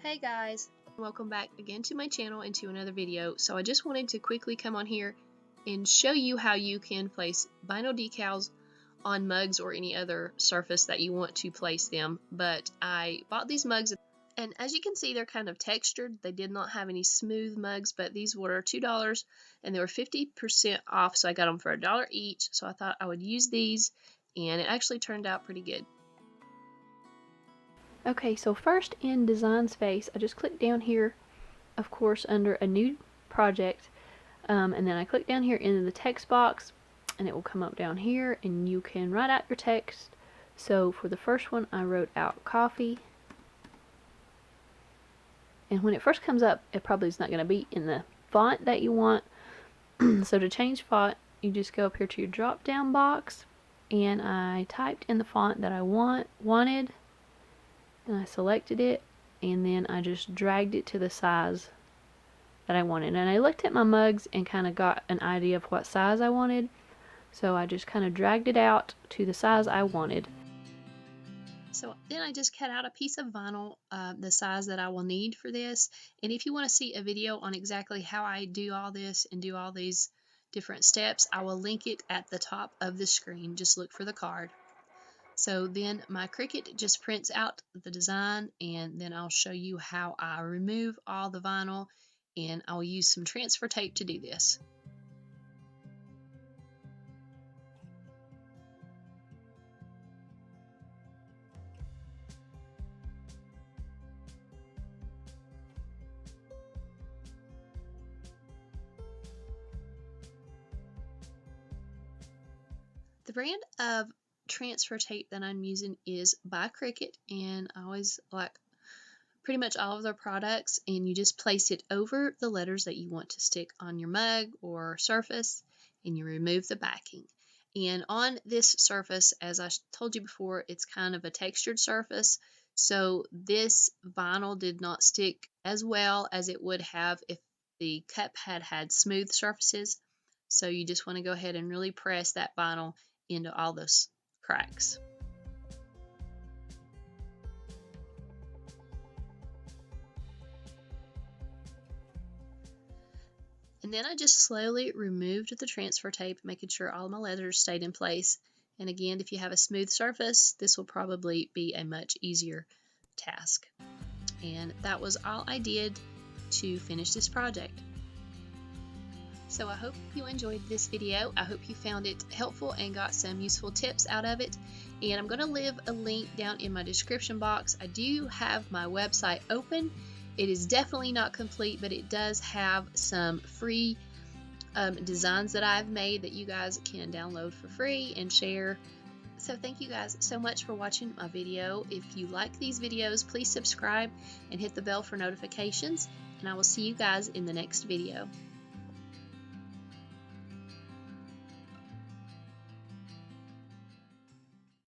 Hey guys, welcome back again to my channel and to another video. So I just wanted to quickly come on here and show you how you can place vinyl decals on mugs or any other surface that you want to place them. But I bought these mugs, and as you can see, they're kind of textured. They did not have any smooth mugs, but these were $2 and they were 50% off, so I got them for $1 each. So I thought I would use these, and it actually turned out pretty good. Okay, so first in design space, I just click down here, of course, under a new project, and then I click down here in the text box, and it will come up down here, and you can write out your text. So for the first one, I wrote out coffee, and when it first comes up, it probably is not going to be in the font that you want. So to change font, you just go up here to your drop down box, and I typed in the font that I wanted. And I selected it, and then I just dragged it to the size that I wanted. And I looked at my mugs and kind of got an idea of what size I wanted, so I just kind of dragged it out to the size I wanted. So then I just cut out a piece of vinyl the size that I will need for this. And if you want to see a video on exactly how I do all this and do all these different steps, I will link it at the top of the screen. Just look for the card. So then my Cricut just prints out the design, and then I'll show you how I remove all the vinyl, and I'll use some transfer tape to do this. The brand of transfer tape that I'm using is by Cricut, and I always like pretty much all of their products, and you just place it over the letters that you want to stick on your mug or surface, and you remove the backing. And on this surface, as I told you before, it's kind of a textured surface, so this vinyl did not stick as well as it would have if the cup had smooth surfaces. So you just want to go ahead and really press that vinyl into all those cracks. And then I just slowly removed the transfer tape, making sure all my letters stayed in place. And again, if you have a smooth surface, this will probably be a much easier task. And that was all I did to finish this project. So I hope you enjoyed this video. I hope you found it helpful and got some useful tips out of it. And I'm going to leave a link down in my description box. I do have my website open. It is definitely not complete, but it does have some free designs that I've made that you guys can download for free and share. So thank you guys so much for watching my video. If you like these videos, please subscribe and hit the bell for notifications. And I will see you guys in the next video.